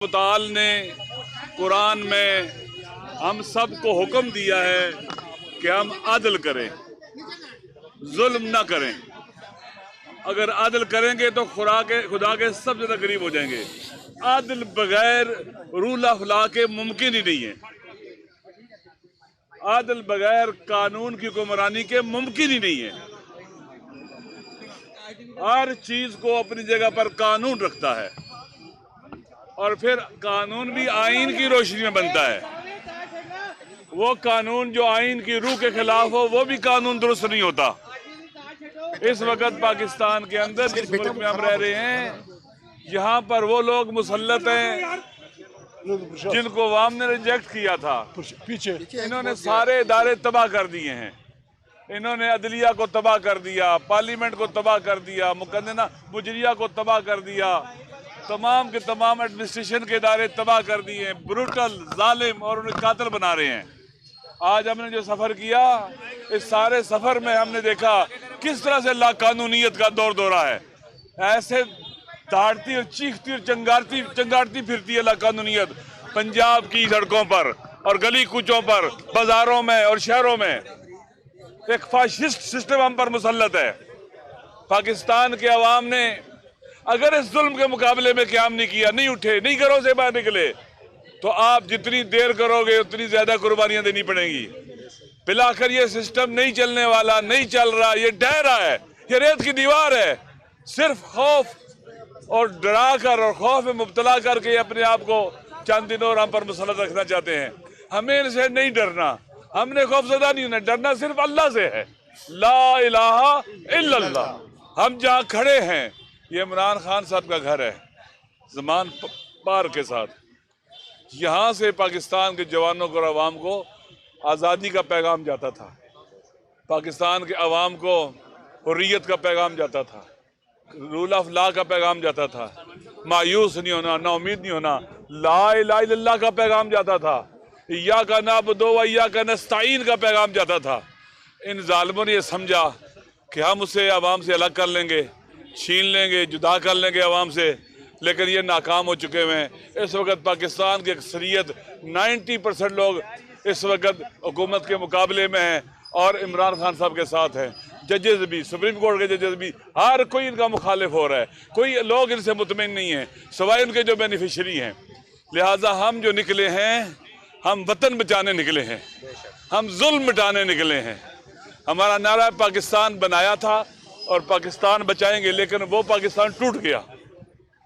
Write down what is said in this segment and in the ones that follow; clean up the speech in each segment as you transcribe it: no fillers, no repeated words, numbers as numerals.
تعالی نے قرآن میں ہم سب کو حکم دیا ہے کہ ہم عدل کریں، ظلم نہ کریں۔ اگر عدل کریں گے تو خدا کے سب زیادہ قریب ہو جائیں گے۔ عدل بغیر رول آف لا کے ممکن ہی نہیں ہے۔ عدل بغیر قانون کی حکمرانی کے ممکن ہی نہیں ہے۔ ہر چیز کو اپنی جگہ پر قانون رکھتا ہے، اور پھر قانون بھی آئین کی روشنی میں بنتا ہے۔ وہ قانون جو آئین کی روح کے خلاف ہو وہ بھی قانون درست نہیں ہوتا۔ اس وقت پاکستان کے اندر جس ملک میں ہم رہ رہے ہیں، یہاں پر وہ لوگ مسلط ہیں جن کو عوام نے ریجیکٹ کیا تھا۔ انہوں نے سارے ادارے تباہ کر دیے ہیں۔ انہوں نے عدلیہ کو تباہ کر دیا، پارلیمنٹ کو تباہ کر دیا، مقننہ مجریہ کو تباہ کر دیا، تمام کے تمام ایڈمنسٹریشن کے ادارے تباہ کر دیے ہیں، بروٹل، ظالم، اور انہیں قاتل بنا رہے ہیں۔ آج ہم نے جو سفر کیا، اس سارے سفر میں ہم نے دیکھا کس طرح سے لا قانونیت کا دور دورہ ہے۔ ایسے دھاڑتی اور چیختی اور چنگارتی پھرتی ہے لا قانونیت پنجاب کی سڑکوں پر اور گلی کوچوں پر، بازاروں میں اور شہروں میں۔ ایک فاشسٹ سسٹم ہم پر مسلط ہے۔ پاکستان کے عوام نے اگر اس ظلم کے مقابلے میں قیام نہیں کیا، نہیں اٹھے، نہیں گھروں سے باہر نکلے، تو آپ جتنی دیر کرو گے اتنی زیادہ قربانیاں دینی پڑیں گی۔ بلاخر یہ سسٹم نہیں چلنے والا، نہیں چل رہا، یہ ڈہ رہا ہے، یہ ریت کی دیوار ہے۔ صرف خوف اور ڈرا کر اور خوف میں مبتلا کر کے اپنے آپ کو چند دنوں اور ہم پر مسلط رکھنا چاہتے ہیں۔ ہمیں ان سے نہیں ڈرنا، ہم نے خوف زدہ نہیں ہونا، ڈرنا صرف اللہ سے ہے۔ لا الہ الا اللہ۔ ہم جہاں کھڑے ہیں یہ عمران خان صاحب کا گھر ہے، زمان پارک کے ساتھ۔ یہاں سے پاکستان کے جوانوں کو اور عوام کو آزادی کا پیغام جاتا تھا، پاکستان کے عوام کو حریت کا پیغام جاتا تھا، رول آف لا کا پیغام جاتا تھا، مایوس نہیں ہونا، نا امید نہیں ہونا، لا الہ الا اللہ کا پیغام جاتا تھا، ایاک نعبد و ایاک نستعین کا پیغام جاتا تھا۔ ان ظالموں نے یہ سمجھا کہ ہم اسے عوام سے الگ کر لیں گے، چھین لیں گے، جدا کر لیں گے عوام سے، لیکن یہ ناکام ہو چکے ہیں۔ اس وقت پاکستان کی اکثریت 90% لوگ اس وقت حکومت کے مقابلے میں ہیں اور عمران خان صاحب کے ساتھ ہیں۔ ججز بھی، سپریم کورٹ کے ججز بھی، ہر کوئی ان کا مخالف ہو رہا ہے۔ کوئی لوگ ان سے مطمئن نہیں ہیں سوائے ان کے جو بینیفیشری ہیں۔ لہٰذا ہم جو نکلے ہیں، ہم وطن بچانے نکلے ہیں، ہم ظلم مٹانے نکلے ہیں۔ ہمارا نعرہ پاکستان بنایا تھا اور پاکستان بچائیں گے، لیکن وہ پاکستان ٹوٹ گیا۔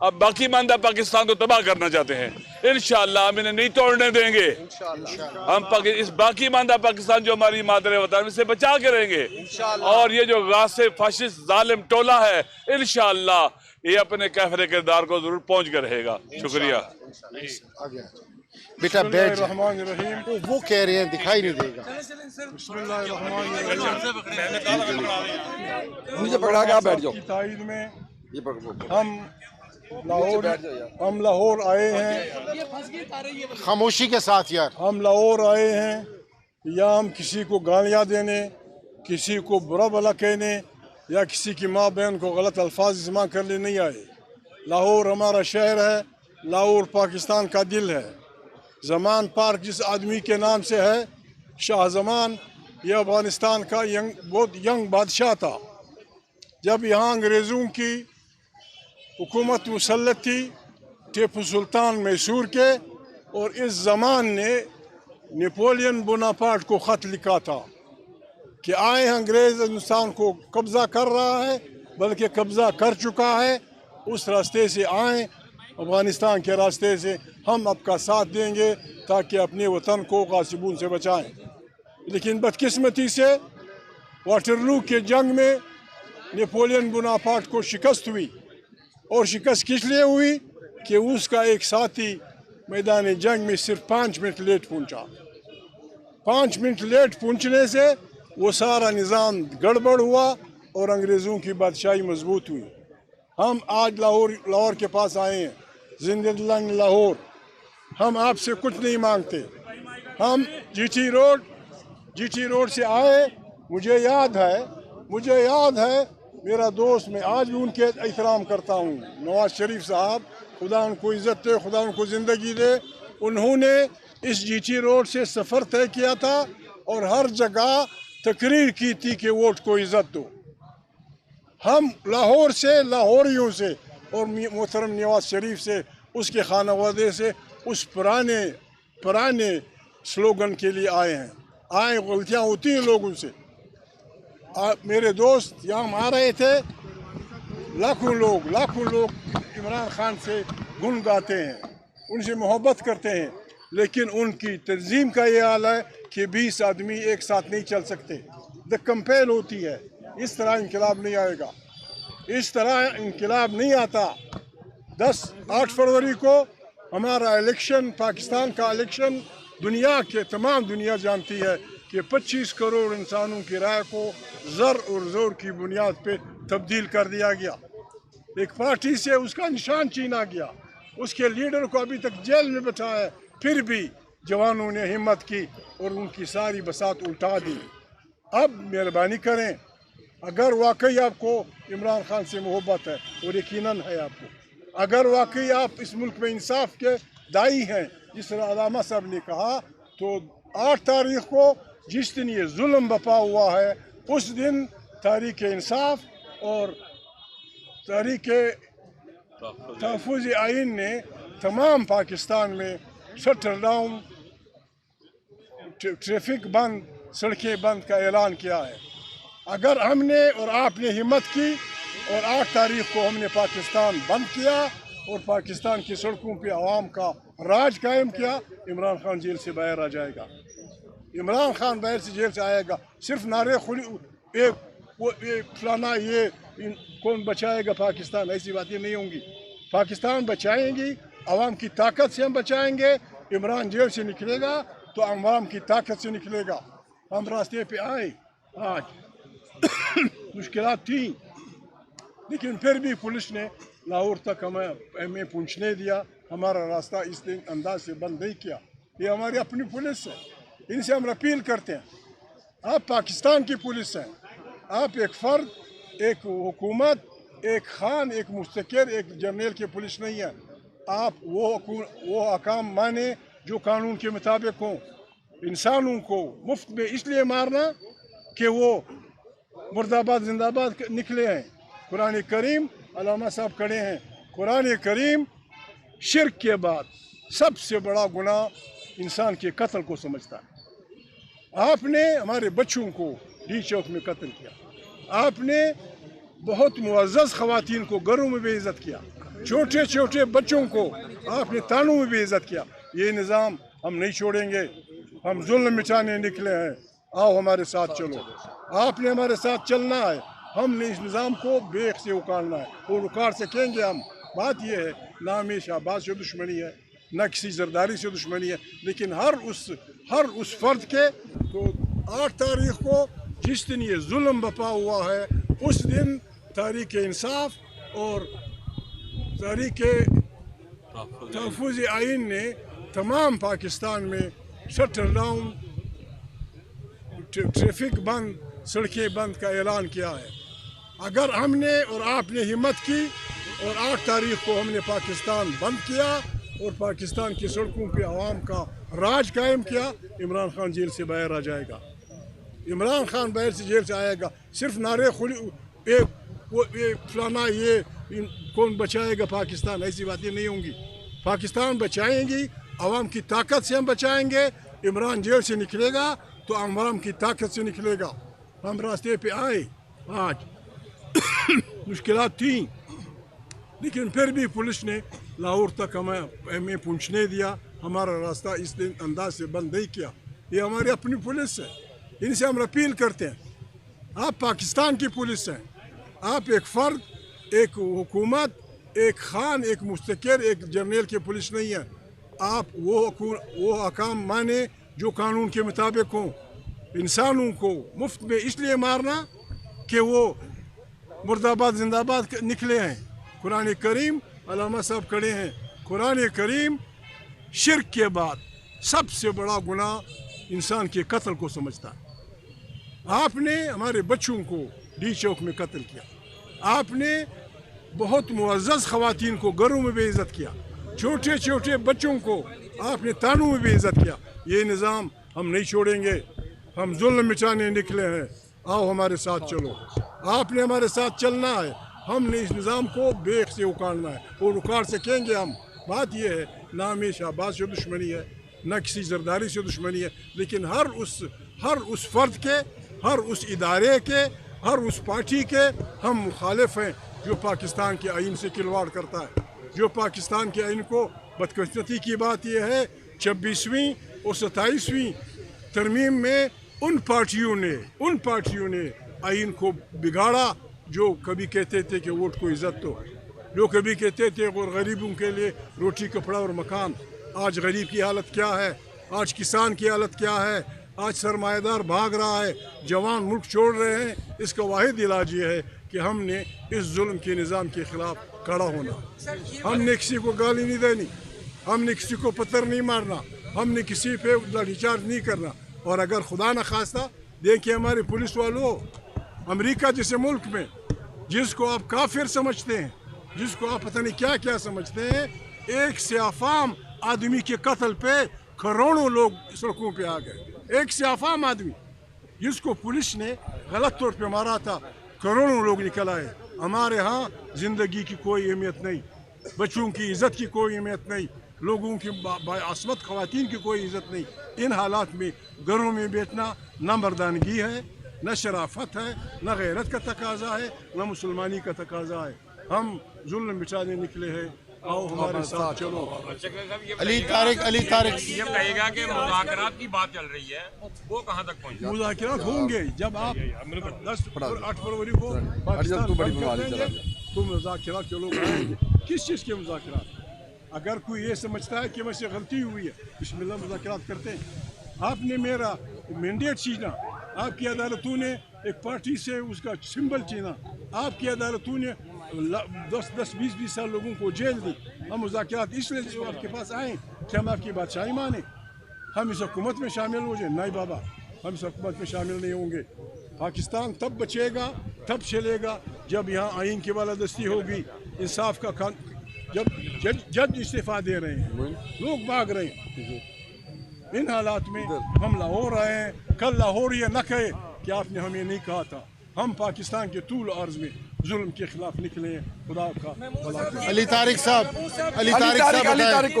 اب باقی ماندہ پاکستان کو تباہ کرنا چاہتے ہیں۔ انشاءاللہ ہم انہیں نہیں توڑنے دیں گے۔ ہم اس باقی ماندہ پاکستان جو ہماری مادر وطن اس سے بچا کے رہیں گے، اور یہ جو غاصب فاشسٹ ظالم ٹولہ ہے، انشاءاللہ یہ اپنے کیفر کردار کو ضرور پہنچ کر رہے گا۔ شکریہ۔ بیٹا بیٹھ جائے، وہ کہہ رہے ہیں دکھائی نہیں دے گا۔ بسم اللہ الرحمن الرحیم۔ مجھے پکڑا کے آپ بیٹھ جاؤ۔ کی تائید میں ہم لاہور آئے ہیں، خاموشی کے ساتھ یار۔ ہم لاہور آئے ہیں، یا ہم کسی کو گالیاں دینے، کسی کو برا بھلا کہنے، یا کسی کی ماں بہن کو غلط الفاظ استعمال کرنے نہیں آئے۔ لاہور ہمارا شہر ہے، لاہور پاکستان کا دل ہے۔ زمان پارک جس آدمی کے نام سے ہے، شاہ زمان، یہ افغانستان کا بہت ینگ بادشاہ تھا۔ جب یہاں انگریزوں کی حکومت مسلط تھی، ٹیپو سلطان میسور کے، اور اس زمان نے نیپولین بوناپارٹ کو خط لکھا تھا کہ آئے انگریز ہندوستان کو قبضہ کر رہا ہے، بلکہ قبضہ کر چکا ہے، اس راستے سے آئیں، افغانستان کے راستے سے ہم آپ کا ساتھ دیں گے تاکہ اپنے وطن کو غاصبوں سے بچائیں۔ لیکن بدقسمتی سے واٹرلو کے جنگ میں نیپولین بوناپارٹ کو شکست ہوئی، اور شکست کس لیے ہوئی کہ اس کا ایک ساتھی میدان جنگ میں صرف 5 منٹ لیٹ پہنچا۔ 5 منٹ لیٹ پہنچنے سے وہ سارا نظام گڑبڑ ہوا اور انگریزوں کی بادشاہی مضبوط ہوئی۔ ہم آج لاہور کے پاس آئے ہیں، زندہ دلان لاہور۔ ہم آپ سے کچھ نہیں مانگتے۔ ہم جی ٹی روڈ سے آئے۔ مجھے یاد ہے میرا دوست، میں آج بھی ان کے احترام کرتا ہوں، نواز شریف صاحب खुदा उनको इज़्ज़त दे, खुदा उनको ज़िंदगी दे। उन्होंने इस GT रोड से सफ़र तय किया था और हर जगह तकरीर की थी कि वोट को इज़्ज़त दो। हम लाहौर से, लाहौरियों से और मोहतरम नवाज शरीफ से, उसके खानवादे से उस पुराने स्लोगन के लिए आए हैं। आए, गलतियाँ होती हैं लोगों से। मेरे दोस्त यहाँ आ रहे थे, लाखों लोग इमरान खान से गुन गाते हैं, उनसे मोहब्बत करते हैं, लेकिन उनकी तंजीम का ये हाल है कि 20 आदमी एक साथ नहीं चल सकते। द कंपेल होती है। इस तरह इनकलाब नहीं आएगा, इस तरह इनकलाब नहीं आता। 8 फरवरी को हमारा इलेक्शन, पाकिस्तान का इलेक्शन, दुनिया के तमाम दुनिया जानती है कि 25 करोड़ इंसानों की राय को ज़र और ज़ोर की बुनियाद पे तब्दील कर दिया गया। एक पार्टी से उसका निशान छीना गया, उसके लीडर को अभी तक जेल में बैठा है, फिर भी जवानों ने हिम्मत की और उनकी सारी बसात उल्टा दी। अब मेहरबानी करें, अगर वाकई आपको इमरान खान से मोहब्बत है, और यकीनन है आपको, अगर वाकई आप इस मुल्क में इंसाफ के दाई हैं, जिस तरह अलामा साहब ने कहा, तो 8 तारीख को जिस दिन ये जुल्म बपा हुआ है, उस दिन तहरीक इंसाफ और तहरीक तहफ़्फ़ुज़ आइन ने तमाम पाकिस्तान में शटर डाउन, ट्रैफिक बंद, सड़कें बंद का ऐलान किया है। अगर हमने और आपने हिम्मत की और 8 तारीख को हमने पाकिस्तान बंद किया और पाकिस्तान की सड़कों पे आवाम का राज कायम किया, इमरान खान जेल से बाहर आ जाएगा। इमरान खान बाहर से जेल से आएगा। सिर्फ नारे खुली फलाना ये कौन बचाएगा पाकिस्तान, ऐसी बातें नहीं होंगी। पाकिस्तान बचाएंगी, आवाम की ताकत से हम बचाएंगे। इमरान जेल से निकलेगा तो आवाम की ताकत से निकलेगा। हम रास्ते पे आए, आज मुश्किलात थी, लेकिन फिर भी पुलिस ने लाहौर तक हमें पहुँचने दिया। हमारा रास्ता इस अंदाज से बंद नहीं किया। ये हमारी अपनी पुलिस है, इनसे हम अपील करते हैं। आप पाकिस्तान की पुलिस हैं, आप एक फ़र्द, एक हुकूमत, एक खान, एक मुस्तकिर, एक जर्नल की पुलिस नहीं है। आप वो अहकाम माने जो कानून के मुताबिक हों। इंसानों को मुफ्त में इसलिए मारना कि वो मुर्दाबाद जिंदाबाद निकले हैं। कुरान करीम, अलामा साहब खड़े हैं, कुरान करीम शिर्क के बाद सबसे बड़ा गुनाह इंसान के कत्ल को समझता है। आपने हमारे बच्चों को डी चौक में कत्ल किया, आपने बहुत मुअज़्ज़ज़ ख़वातीन को घरों में बेइज्जत किया, छोटे छोटे बच्चों को आपने तानों में बेइज्जत किया। ये निज़ाम हम नहीं छोड़ेंगे, हम जुल्म मिटाने निकले हैं। आओ हमारे साथ चलो, आपने हमारे साथ चलना है। हमने इस निज़ाम को बेख से उखाड़ना है और उखाड़ सकेंगे हम। बात यह है, ना हमें शहबाज से दुश्मनी है, ना किसी जरदारी से दुश्मनी है, लेकिन हर उस फ़र्द के। तो 8 तारीख को जिस दिन ये जुल्म बपा हुआ है, उस दिन तहरीक इंसाफ और तहरीक तहफ़्फ़ुज़ आइन ने तमाम पाकिस्तान में शटर डाउन, ट्रैफिक बंद, सड़कें बंद का ऐलान किया है। अगर हमने और आपने हिम्मत की और 8 तारीख को हमने पाकिस्तान बंद किया और पाकिस्तान की सड़कों पे आवाम का राज कायम किया, इमरान खान जेल से बाहर आ जाएगा। इमरान खान बाहर से जेल से आएगा। सिर्फ नारे खुली फलाना ये कौन बचाएगा पाकिस्तान, ऐसी बातें नहीं होंगी। पाकिस्तान बचाएंगी, आवाम की ताकत से हम बचाएंगे। इमरान जेल से निकलेगा तो आवाम की ताकत से निकलेगा। हम रास्ते पे आए, आज मुश्किलात थी, लेकिन फिर भी पुलिस ने लाहौर तक हमें पहुँचने दिया। हमारा रास्ता इस अंदाज से बंद नहीं किया। ये हमारी अपनी पुलिस है, इनसे हम अपील करते हैं। आप पाकिस्तान की पुलिस हैं, आप एक फ़र्द, एक हुकूमत, एक खान, एक मुस्तकिर, एक जर्नल की पुलिस नहीं है। आप वो अहकाम माने जो कानून के मुताबिक हों। इंसानों को मुफ्त में इसलिए मारना कि वो मुर्दाबाद जिंदाबाद निकले हैं। कुरान करीम, अलामा साहब खड़े हैं, कुरान करीम शिर्क के बाद सबसे बड़ा गुनाह इंसान के कत्ल को समझता है। आपने हमारे बच्चों को डी चौक में कत्ल किया, आपने बहुत मुअज़्ज़ज़ ख़वातीन को घरों में बेइज्जत किया, छोटे छोटे बच्चों को आपने तानों में बेइज्जत किया। ये निज़ाम हम नहीं छोड़ेंगे, हम जुल्म मिटाने निकले हैं, आओ हमारे साथ चलो। आपने हमारे साथ चलना है, हमने इस निज़ाम को बेख से उखाड़ना है और उखाड़ सकेंगे हम। बात यह है, ना हमें शहबाज से दुश्मनी है, ना किसी जरदारी से दुश्मनी है, लेकिन हर उस फ़र्द के, हर उस इदारे के, हर उस पार्टी के हम मुखालिफ हैं जो पाकिस्तान के आइन से खिलवाड़ करता है। जो पाकिस्तान के आइन को, बदकिस्मती की बात यह है 26वीं और 27वीं तरमीम में उन पार्टियों ने आइन को बिगाड़ा जो कभी कहते थे कि वोट को इज़्ज़त दो, जो कभी कहते थे और गरीबों के लिए रोटी कपड़ा और मकान। आज गरीब की हालत क्या है, आज किसान की हालत क्या है, आज सरमाएदार भाग रहा है, जवान मुल्क छोड़ रहे हैं। इसका वाहिद इलाज ये है कि हमने इस जुल्म के निज़ाम के ख़िलाफ़ खड़ा होना। हमने किसी को गाली नहीं देनी, हमने किसी को पत्थर नहीं मारना, हमने किसी पे लाठीचार्ज नहीं करना। और अगर खुदा न खास्ता देखिए हमारे पुलिस वालों, अमेरिका जैसे मुल्क में जिसको आप काफिर समझते हैं, जिसको आप पता नहीं क्या क्या समझते हैं, एक सियाफाम आदमी के कत्ल पे करोड़ों लोग सड़कों पे आ गए। एक सियाफाम आदमी जिसको पुलिस ने गलत तौर पे मारा था, करोड़ों लोग निकल आए। हमारे यहाँ ज़िंदगी की कोई अहमियत नहीं, बच्चों की इज़्ज़त की कोई अहमियत नहीं, लोगों की बाअस्मत ख़वातीन की कोई इज़्ज़त नहीं। इन हालात में घरों में बैठना न मर्दानगी है, न शराफत है, न गैरत का तकाजा है, न मुसलमानी का तकाजा है। हम जुल्म मिटाने निकले हैं, आओ हमारे साथ चलो। अली तारिक ये बताइएगा कि मुज़ाकरात की बात चल रही है, वो कहाँ तक पहुँची? मुज़ाकरात होंगे जब आप 10 और 8 फरवरी को पाकिस्तान बंद कर देंगे तो मुज़ाकरात के लोग आएंगे। किस चीज़ के मुज़ाकरात? अगर कोई ये समझता है कि मुझसे गलती हुई है, बिस्मिल्लाह मुज़ाकरात करते हैं। आपने मेरा मैंडेट छीना, आपकी अदालतों ने एक पार्टी से उसका सिंबल छीना, आपकी अदालतों ने 10-20 साल लोगों को जेल दी। हम मुज़ाकरात इसलिए जो आपके पास आए कि हम आपकी बादशाही माने, हम इस हुकूमत में शामिल हो जाए। नहीं बाबा, हम इस हुकूमत में शामिल नहीं होंगे। पाकिस्तान तब बचेगा, तब चलेगा जब यहाँ आइन की बालादस्ती होगी, इंसाफ का जब जज इस्तीफा दे रहे हैं, लोग भाग रहे हैं। इन हालात में हम लाहौर आए हैं। कल लाहौर ये न कहे कि आपने हमें नहीं कहा था। हम पाकिस्तान के तूल अर्ज में जुल्म के खिलाफ निकले हैं। खुदा का भला करे। अली तारिक साहब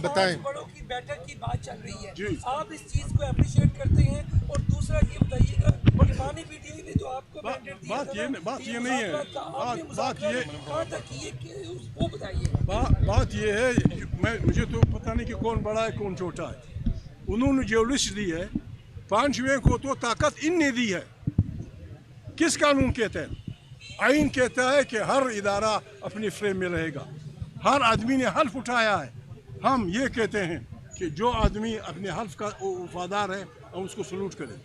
बताएं। बड़ों की बैठक की बात चल रही है, जी। आप इस चीज को अप्रिशिएट करते हैं? और दूसरा ये बताइएगा कि पानी पीटीवी ने जो आपको मैंडेट दिया था, बात ये नहीं है। बात ये कहाँ तक ये वो बताइए। बात ये है, मुझे तो पता नहीं कि कौन बड़ा है कौन छोटा है। उन्होंने जो लिस्ट दी है, 5वें को तो ताकत इनने दी है। किस कानून के तहत? आइन कहता है कि हर इदारा अपनी फ्रेम में रहेगा। हर आदमी ने हल्फ उठाया है। हम ये कहते हैं कि जो आदमी अपने हल्फ का वफादार है हम उसको सलूट करें।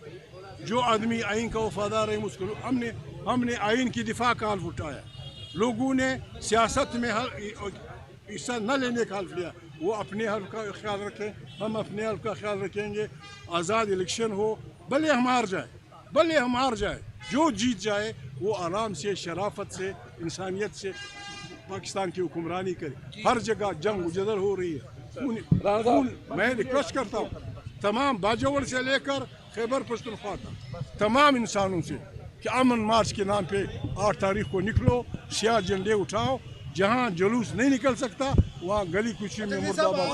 जो आदमी आइन का वफादार है उसको हमने आइन की दिफा का हल्फ उठाया। लोगों ने सियासत में हिस्सा न लेने का हल्फ लिया। वो अपने हल्फ का ख्याल रखें, हम अपने हल्फ का ख्याल रखेंगे। आज़ाद इलेक्शन हो, भले हम हार जाए, जो जीत जाए वो आराम से, शराफत से, इंसानियत से पाकिस्तान की हुक्मरानी करे। हर जगह जंग जदल हो रही है। मैं रिक्वेस्ट करता हूँ तमाम बाजोवर से लेकर खैबर पख्तूनख्वा तक तमाम इंसानों से कि अमन मार्च के नाम पे 8 तारीख को निकलो, सियाह झंडे उठाओ। जहाँ जुलूस नहीं निकल सकता वहाँ गली कुची में मुर्दाबाद